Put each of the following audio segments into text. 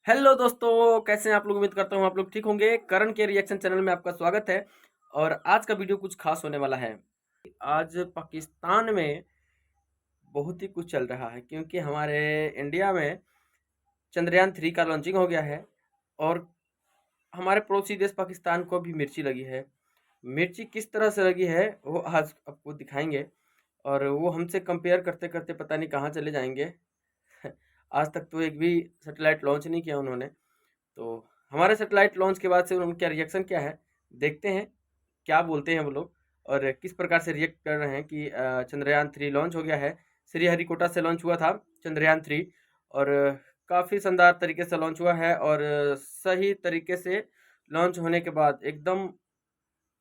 Hello दोस्तों, कैसे हैं आप लोग। उम्मीद करता हूँ आप लोग ठीक होंगे। करण के रिएक्शन चैनल में आपका स्वागत है। और आज का वीडियो कुछ खास होने वाला है। आज पाकिस्तान में बहुत ही कुछ चल रहा है क्योंकि हमारे इंडिया में चंद्रयान 3 का लॉन्चिंग हो गया है। और हमारे पड़ोसी देश पाकिस्तान को भी मिर्ची लगी है। मिर्ची किस तरह से लगी है वो आज आपको दिखाएंगे। और वो हमसे कंपेयर करते करते पता नहीं कहाँ चले जाएंगे। आज तक तो एक भी सैटेलाइट लॉन्च नहीं किया उन्होंने। तो हमारे सैटेलाइट लॉन्च के बाद से उनका रिएक्शन क्या है, देखते हैं क्या बोलते हैं वो लोग। और किस प्रकार से रिएक्ट कर रहे हैं कि चंद्रयान 3 लॉन्च हो गया है। श्रीहरिकोटा से लॉन्च हुआ था चंद्रयान 3। और काफ़ी शानदार तरीके से लॉन्च हुआ है। और सही तरीके से लॉन्च होने के बाद एकदम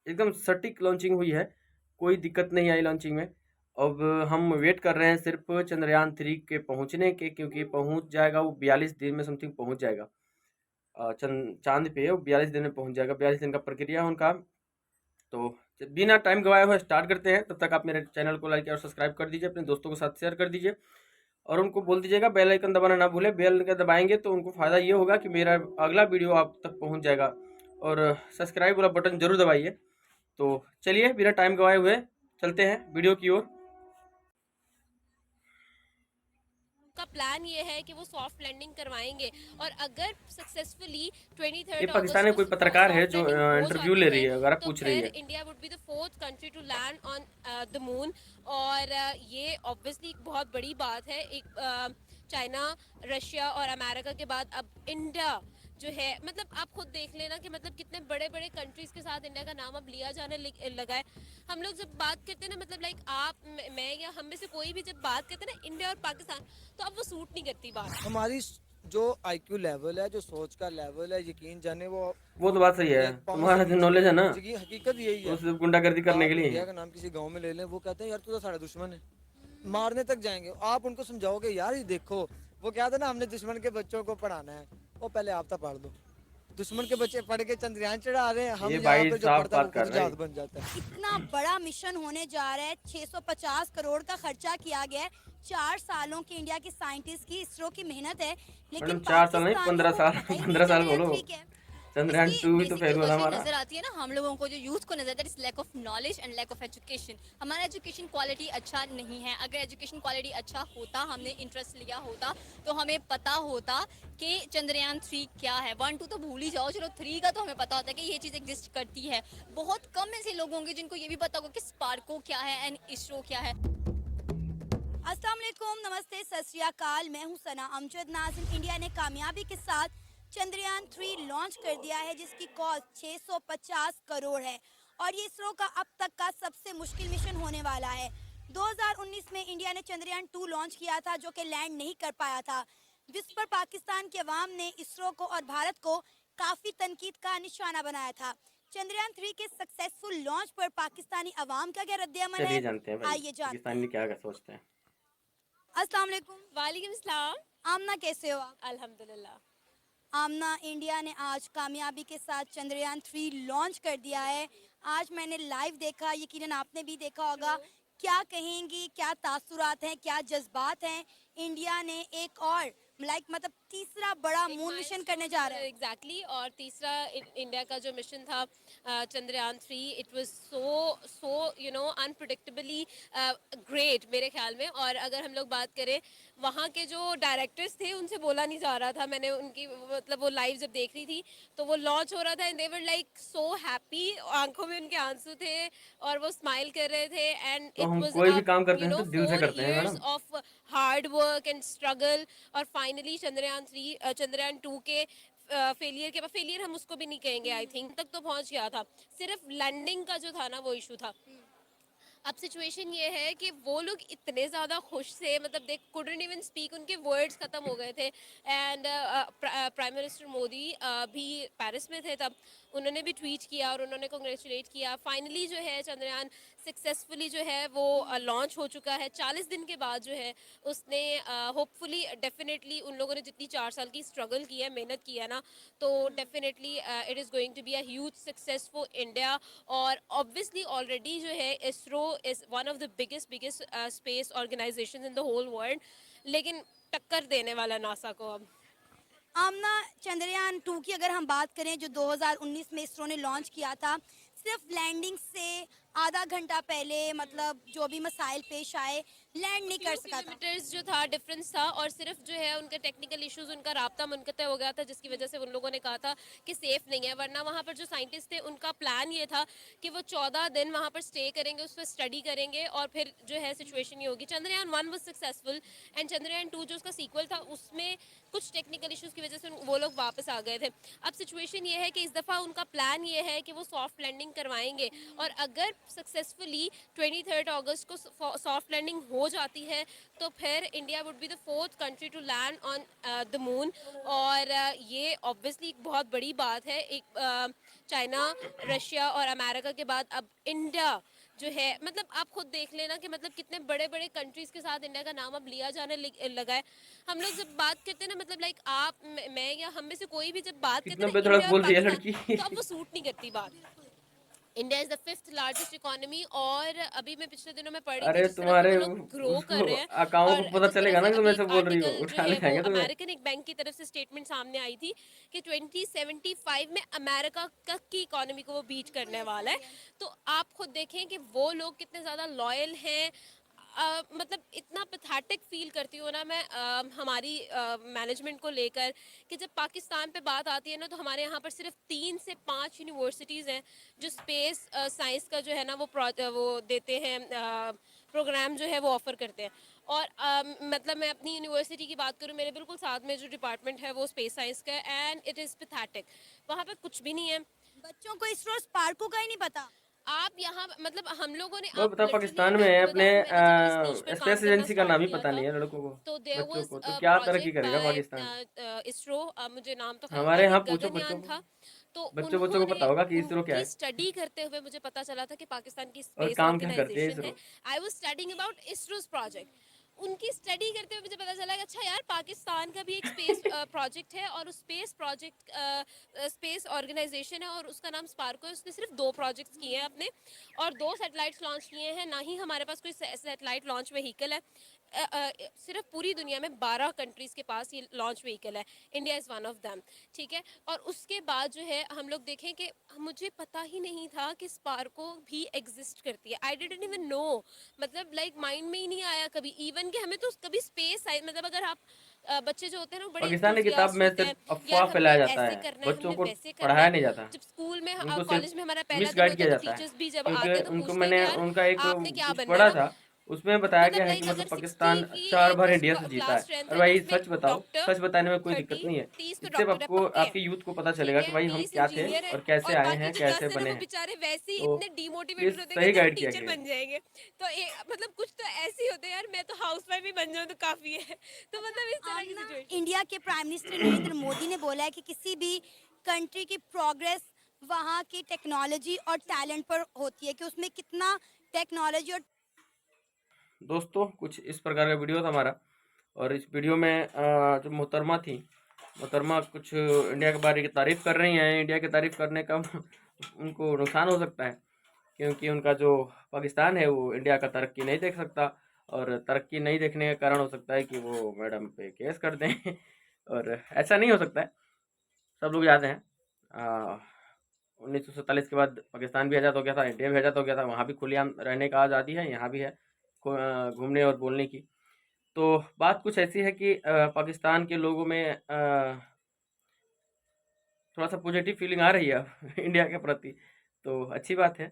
एकदम सटीक लॉन्चिंग हुई है। कोई दिक्कत नहीं आई लॉन्चिंग में। अब हम वेट कर रहे हैं सिर्फ चंद्रयान 3 के पहुंचने के, क्योंकि पहुंच जाएगा वो 42 दिन में समथिंग पहुंच जाएगा। चांद पे वो 42 दिन में पहुंच जाएगा। 42 दिन का प्रक्रिया है उनका। तो बिना टाइम गवाए हुए स्टार्ट करते हैं। तब तक आप मेरे चैनल को लाइक और सब्सक्राइब कर दीजिए, अपने दोस्तों के साथ शेयर कर दीजिए। और उनको बोल दीजिएगा बेल आइकन दबाना ना भूले। बेल आइकन दबाएंगे तो उनको फ़ायदा ये होगा कि मेरा अगला वीडियो आप तक पहुंच जाएगा। और सब्सक्राइब वाला बटन जरूर दबाइए। तो चलिए बिना टाइम गवाए हुए चलते हैं वीडियो की ओर। का प्लान ये है कि वो सॉफ्ट लैंडिंग करवाएंगे और अगर सक्सेसफुली ट्वेंटी ये थर्ड पाकिस्तान अगस्त में को कोई पत्रकार है सॉफ्ट जो लैंडिंग हो इंटरव्यू जाती ले रही है है, अगर आप तो पूछ रही फिर है। India would be the fourth country to land on the moon. और ये ऑब्वियसली एक बहुत बड़ी बात है। एक चाइना, रशिया और अमेरिका के बाद अब इंडिया जो है, मतलब आप खुद देख लेना कि मतलब कितने बड़े बड़े कंट्रीज के साथ इंडिया का नाम अब लिया जाने लगा है। हम लोग जब बात करते हैं ना, मतलब लाइक आप मैं या हम में से कोई भी जब बात करते हैं ना इंडिया और पाकिस्तान, तो अब वो सूट नहीं करती बात। हमारी जो आईक्यू लेवल है, जो सोच का लेवल है, यकीन जाने वो वो तो बात सही है। एक पाँव से तुम्हारा जो नीचे नॉलेज है। है ना, हकीकत यही वो है। सिर्फ गुंडागर्दी करने के आप लिए इंडिया है। का नाम किसी गांव में ले लें, वो कहते हैं यार तू तो सारा दुश्मन है, मारने तक जाएंगे। आप उनको समझाओगे यार ये देखो, वो क्या था ना, हमने दुश्मन के बच्चों को पढ़ाना है, वो पहले आप तो पढ़ दो। दुश्मन के बच्चे पढ़ के चंद्रयान चढ़ा रहे हैं, ये हम यहाँ भाई पे जो साफ पढ़ता है वो बात कर खुद रहे जहाज हैं। बन जाता है। इतना बड़ा मिशन होने जा रहा है। 650 करोड़ का खर्चा किया गया है। 4 सालों की इंडिया की साइंटिस्ट की, इसरो की मेहनत है। लेकिन मैडम 4 साल नहीं, पाकिस्तानियों 15 को साल। पता ही नहीं है 15 साल बोलो। चंद्रयान 3 क्या है। चंद्रयान इसकी 2 भी तो बेसिक जो फेल हुआ था वजह हमारा। नजर आती है ना हम लोगों को, जो यूथ को नजर, that is lack of knowledge and lack of education. हमारा एजुकेशन क्वालिटी अच्छा नहीं है। अगर एजुकेशन क्वालिटी अच्छा होता, हमने इंटरेस्ट लिया होता, तो हमें पता होता कि चंद्रयान 3 क्या है। 1 2 तो भूल ही जाओ, चलो 3 का तो हमें पता होता है कि ये चीज़ एग्जिस्ट करती है। बहुत कम ऐसे लोग होंगे जिनको ये भी पता होगा कि स्पार्को क्या है एंड इसरो क्या है। अस्सलाम वालेकुम, नमस्ते, सत श्री अकाल। मैं हूं सना अमजद। नाज़रीन, इंडिया ने कामयाबी के साथ चंद्रयान 3 लॉन्च कर दिया है, जिसकी कॉस्ट 650 करोड़ है। और ये इसरो का अब तक का सबसे मुश्किल मिशन होने वाला है। 2019 में इंडिया ने चंद्रयान 2 लॉन्च किया था, जो कि लैंड नहीं कर पाया था, जिस पर पाकिस्तान के अवाम ने इसरो को और भारत को काफ़ी तनकीद का निशाना बनाया था। चंद्रयान 3 के सक्सेसफुल लॉन्च पर पाकिस्तानी अवाम का क्या रद्द-ए-अमल चलिए है, जानते हैं भाई आइए जानते पाकिस्तानी हैं। क्या क्या सोचते हैं। अस्सलाम वालेकुम। वालेकुम सलाम। आमना, कैसे हो आप? अल्हम्दुलिल्लाह। आमना, इंडिया ने आज कामयाबी के साथ चंद्रयान 3 लॉन्च कर दिया है। आज मैंने लाइव देखा, यकीनन आपने भी देखा होगा। क्या कहेंगी, क्या तासुरात हैं, क्या जज्बात हैं? इंडिया ने एक और मतलब तीसरा बड़ा एक मून मिशन करने माइलस्टोन जा रहा है। एग्जैक्टली। और तीसरा इंडिया का जो मिशन था Chandrayaan 3, it was so so unpredictably great मेरे ख्याल में। और अगर हम लोग बात करें, वहाँ के जो डायरेक्टर्स थे उनसे बोला नहीं जा रहा था। मैंने उनकी मतलब वो लाइव जब देख रही थी तो वो लॉन्च हो रहा था and they were like so happy. आंखों में उनके आंसू थे और वो स्माइल कर रहे थे एंड तो इट हम वाज कोई भी काम करते हैं तो दिल से 4 करते हैं years madam. Of hard work and struggle. और फाइनली चंद्रयान 2 के फेलियर के बाद, फेलियर हम उसको भी नहीं कहेंगे, आई थिंक तक तो पहुंच गया था। सिर्फ लैंडिंग का जो था ना, वो इशू था। अब सिचुएशन ये है कि वो लोग इतने ज़्यादा खुश थे, मतलब दे कुडंट इवन स्पीक, उनके वर्ड्स ख़त्म हो गए थे। एंड प्राइम मिनिस्टर मोदी भी पेरिस में थे तब, उन्होंने भी ट्वीट किया और उन्होंने कंग्रेचुलेट किया। फाइनली जो है चंद्रयान सक्सेसफुली जो है वो लॉन्च हो चुका है 40 दिन के बाद। जो है उसने होपफुली डेफिनेटली उन लोगों ने जितनी 4 साल की स्ट्रगल की है, मेहनत की है ना, तो definitely it is going to be a huge success for India. और ऑब्वियसली ऑलरेडी जो है ISRO is one of the biggest biggest space organisation in the whole world, लेकिन टक्कर देने वाला नासा को अब। आमना चंद्रयान 2 की अगर हम बात करें जो 2019 में इसरो ने लॉन्च किया था, सिर्फ लैंडिंग से आधा घंटा पहले मतलब जो भी मसाइल पेश आए लैंड नहीं कर सका था। किलोमीटर्स जो था डिफरेंस था और सिर्फ जो है उनके टेक्निकल इश्यूज, उनका राब्ता मुनक़ता हो गया था, जिसकी वजह से उन लोगों ने कहा था कि सेफ नहीं है। वरना वहाँ पर जो साइंटिस्ट थे उनका प्लान ये था कि वो 14 दिन वहाँ पर स्टे करेंगे, उस पर स्टडी करेंगे और फिर जो है सिचुएशन ये होगी। Chandrayaan 1 was successful and Chandrayaan 2 जो उसका सीक्वल था उसमें कुछ टेक्निकल इश्यूज की वजह से वो लोग वापस आ गए थे। अब सिचुएशन ये है कि इस दफ़ा उनका प्लान ये है कि वो सॉफ्ट लैंडिंग करवाएंगे और अगर सक्सेसफुली 23 अगस्त को सॉफ्ट लैंडिंग हो जाती है तो फिर India would be the 4th country to land on the moon. और ये ऑब्वियसली एक बहुत बड़ी बात है। एक चाइना, रशिया और अमेरिका के बाद अब इंडिया जो है, मतलब आप खुद देख लेना कि मतलब कितने बड़े बड़े कंट्रीज के साथ इंडिया का नाम अब लिया जाने लगा है। हम लोग जब बात करते हैं ना, मतलब लाइक आप मैं या हम में से कोई भी जब बात करते कितना हैं ना बेधड़क इंडिया और बोल रही है पाकिस्तान, लड़की। तो अब वो सूट नहीं करती बात। India is the 5th largest economy और अभी मैं पिछले दिनों में पढ़ी थी अरे जिस तरह से तुम्हारे वो लोग ग्रो कर उसको रहे हैं अकाउंट और को पता जिस तरह चलेगा से ना कि तुम अभी ऐसे एक बोल रही हो, आर्टिकल जो उठा है वो लेंगे तुम्हें। अमेरिकन एक बैंक की तरफ से स्टेटमेंट सामने आई थी कि 2075 में अमेरिका की इकोनॉमी को वो बीट करने वाला है। तो आप खुद देखें कि वो लोग कितने ज़्यादा लॉयल हैं। मतलब इतना पैथेटिक फील करती हूँ ना मैं हमारी मैनेजमेंट को लेकर कि जब पाकिस्तान पे बात आती है ना, तो हमारे यहाँ पर सिर्फ 3 से 5 यूनिवर्सिटीज़ हैं जो स्पेस साइंस का जो है ना वो देते हैं, प्रोग्राम जो है वो ऑफ़र करते हैं। और मतलब मैं अपनी यूनिवर्सिटी की बात करूँ, मेरे बिल्कुल साथ में जो डिपार्टमेंट है वो स्पेस साइंस का है एंड इट इज़ पैथेटिक। वहाँ पर कुछ भी नहीं है। बच्चों को इसरो स्पार्को का ही नहीं पता। आप यहाँ मतलब हम लोगों ने, वो आप बताओ, लिटरली पाकिस्तान मैं में है आपको अपने बताऊँ, मैंने जब इस नीश पे काम स्पेस करना एजेंसी का स्टार्ट नाम ही किया पता था नहीं है लड़कों को, तो देयर बच्चों वाज को, अ तो क्या तरक्की प्रोजेक्ट करेगा बाय पाकिस्तान। इसरो, मुझे नाम तो हमारे आई यहाँ थिंक पूछो बच्चों गगनयान को, था। तो बच्चों बच्चों को उन्होंने पता होगा कि इसरो क्या उनकी है स्टडी करते हुए मुझे पता चला था कि पाकिस्तान की और स्पेस काम क्या करती है ऑर्गेनाइजेशन है। ISRO. I was studying about ISRO's project. उनकी स्टडी करते हुए मुझे पता चला कि अच्छा यार, पाकिस्तान का भी एक स्पेस प्रोजेक्ट है और उस स्पेस प्रोजेक्ट स्पेस ऑर्गेनाइजेशन है और उसका नाम स्पार्को है। उसने सिर्फ 2 प्रोजेक्ट्स किए हैं अपने और 2 सैटेलाइट्स लॉन्च किए हैं। ना ही हमारे पास कोई सैटेलाइट लॉन्च व्हीकल है। सिर्फ पूरी दुनिया में 12 कंट्रीज़ के पास ये लॉन्च व्हीकल है। India is one of them, ठीक है। और उसके बाद जो है हम लोग देखें कि मुझे पता ही नहीं था कि स्पार्को भी एग्जिस्ट करती है। आई डिडंट इवन नो, मतलब लाइक माइंड में ही नहीं आया कभी इवन कि हमें तो कभी स्पेस साइंस, मतलब अगर आप बच्चे जो होते हैं ना वो बड़े पाकिस्तान की किताब इंथुजियास्ट में होते सिर्फ हैं, अफवाह यार फैलाया हमने जाता ऐसे है, करना है, बच्चों हमने को वैसे करना पढ़ाया है। नहीं जाता, जब स्कूल में उनको सिर्फ कॉलेज में हमारा पहला दिन मिसगाइड होता किया है तो जाता है। टीचर्स भी जब क्योंकि आते हैं तो उनको पूछते हैं कि मैंने यार उनका एक आपने क्या कुछ बनना है पढ़ा ना। था, उसमें बताया मतलब गया है कि लाइक मतलब अगर 60 पाकिस्तान की 4 बार एक इंडिया से जीता क्लास है। स्ट्रेंथ और है तो भाई उसमें सच बताओ, डॉक्टर सच बताने में कोई दिक्कत 30, नहीं है। 30 तो इससे डॉक्टर है, आपको पक्के हैं, आपके यूथ को पता ठीक चलेगा कि है, भाई हम 30 क्या थे इंजीनियर है और कैसे और आए बाकी हैं, जो कैसे 10 है ना बने वो हैं। बेचारे वैसे ही तो इतने ये डिमोटिवेटेड होते हैं, सही कहते हैं हम गाइड किया टीचर गया है। बन जाएंगे। तो मतलब कुछ तो ऐसे ही होते हैं यार, मैं तो हाउस वाइफ भी बन जाऊँ तो काफी है। तो मतलब इस तरह की आमना, सिचुएशन। इंडिया के प्राइम मिनिस्टर नरेंद्र मोदी ने बोला है कि किसी भी कंट्री की प्रोग्रेस वहाँ की टेक्नोलॉजी और टैलेंट पर होती है कि उसमें कितना टेक्नोलॉजी और दोस्तों, कुछ इस प्रकार का वीडियो था हमारा, और इस वीडियो में जो मोहतरमा थी, मोहतरमा कुछ इंडिया के बारे की तारीफ़ कर रही हैं। इंडिया की तारीफ़ करने का उनको नुकसान हो सकता है, क्योंकि उनका जो पाकिस्तान है वो इंडिया का तरक्की नहीं देख सकता, और तरक्की नहीं देखने का कारण हो सकता है कि वो मैडम पे केस कर दें। और ऐसा नहीं हो सकता है, सब लोग याद हैं 1947 के बाद पाकिस्तान भी आज़ाद हो गया था, इंडिया भी आज़ाद हो गया था, वहाँ भी खुलेआम रहने का आज़ादी है, यहाँ भी है घूमने और बोलने की। तो बात कुछ ऐसी है कि पाकिस्तान के लोगों में थोड़ा सा पॉजिटिव फीलिंग आ रही है अब इंडिया के प्रति, तो अच्छी बात है,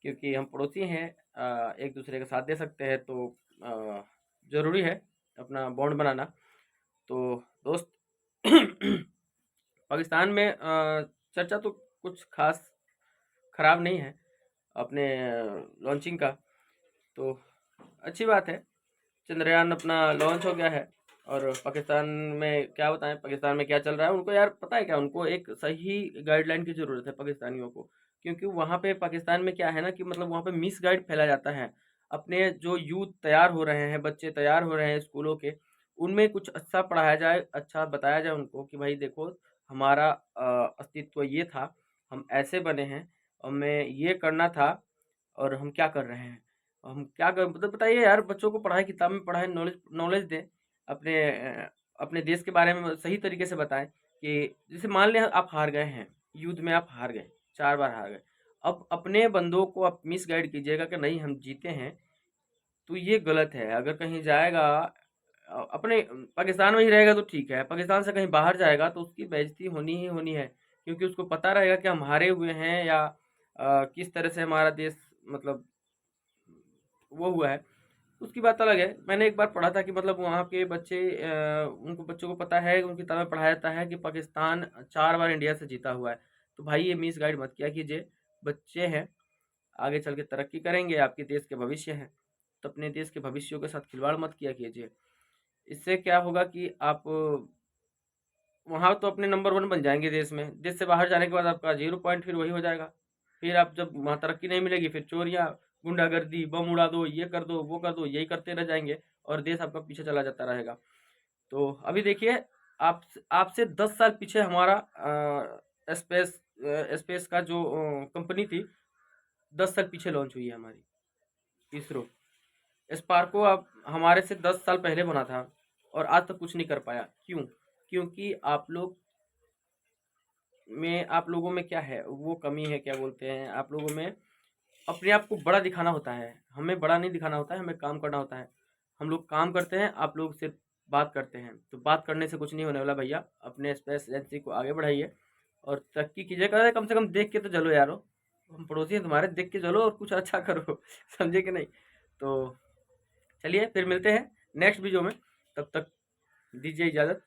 क्योंकि हम पड़ोसी हैं, एक दूसरे का साथ दे सकते हैं, तो ज़रूरी है अपना बॉन्ड बनाना। तो दोस्त, पाकिस्तान में चर्चा तो कुछ खास ख़राब नहीं है अपने लॉन्चिंग का, तो अच्छी बात है। चंद्रयान अपना लॉन्च हो गया है, और पाकिस्तान में क्या बताएं, पाकिस्तान में क्या चल रहा है उनको यार पता है क्या, उनको एक सही गाइडलाइन की ज़रूरत है पाकिस्तानियों को, क्योंकि वहाँ पे पाकिस्तान में क्या है ना कि मतलब वहाँ पे मिस गाइड फैला जाता है। अपने जो यूथ तैयार हो रहे हैं, बच्चे तैयार हो रहे हैं स्कूलों के, उनमें कुछ अच्छा पढ़ाया जाए, अच्छा बताया जाए उनको कि भाई देखो, हमारा अस्तित्व ये था, हम ऐसे बने हैं, हमें ये करना था, और हम क्या कर रहे हैं, हम क्या कर, मतलब बताइए यार, बच्चों को पढ़ाई, किताब में पढ़ाएं, नॉलेज नॉलेज दें, अपने अपने देश के बारे में सही तरीके से बताएं। कि जैसे मान लें आप हार गए हैं, युद्ध में आप हार गए, 4 बार हार गए। अब अपने बंदों को आप मिसगाइड कीजिएगा कि नहीं हम जीते हैं, तो ये गलत है। अगर कहीं जाएगा अपने पाकिस्तान में ही रहेगा तो ठीक है, पाकिस्तान से कहीं बाहर जाएगा तो उसकी बेइज्जती होनी ही होनी है, क्योंकि उसको पता रहेगा कि हम हारे हुए हैं या किस तरह से हमारा देश मतलब वो हुआ है, उसकी बात अलग है। मैंने एक बार पढ़ा था कि मतलब वहाँ के बच्चे उनको बच्चों को पता है, उनकी किताब में पढ़ाया जाता है कि पाकिस्तान 4 बार इंडिया से जीता हुआ है। तो भाई ये मिसगाइड मत किया कीजिए, बच्चे हैं, आगे चल के तरक्की करेंगे, आपके देश के भविष्य हैं, तो अपने देश के भविष्यों के साथ खिलवाड़ मत किया कीजिए। इससे क्या होगा कि आप वहाँ तो अपने नंबर 1 बन जाएँगे देश में, देश से बाहर जाने के बाद आपका 0 पॉइंट फिर वही हो जाएगा। फिर आप जब वहाँ तरक्की नहीं मिलेगी, फिर चोरियाँ, गुंडागर्दी, बम उड़ा दो, ये कर दो, वो कर दो, यही करते रह जाएँगे और देश आपका पीछे चला जाता रहेगा। तो अभी देखिए, आपसे 10 साल पीछे हमारा स्पेस का जो कंपनी थी, 10 साल पीछे लॉन्च हुई है हमारी इसरो। स्पार्को अब हमारे से 10 साल पहले बना था और आज तक कुछ नहीं कर पाया। क्यों? क्योंकि आप लोगों में क्या है, वो कमी है, क्या बोलते हैं, आप लोगों में अपने आप को बड़ा दिखाना होता है। हमें बड़ा नहीं दिखाना होता है, हमें काम करना होता है। हम लोग काम करते हैं, आप लोग सिर्फ बात करते हैं। तो बात करने से कुछ नहीं होने वाला भैया। अपने स्पेस एजेंसी को आगे बढ़ाइए और तरक्की कीजिए। अरे कम से कम देख के तो चलो यारो, हम पड़ोसी हैं तुम्हारे, देख के चलो और कुछ अच्छा करो। समझे कि नहीं? तो चलिए फिर मिलते हैं नेक्स्ट वीडियो में, तब तक दीजिए इजाज़त।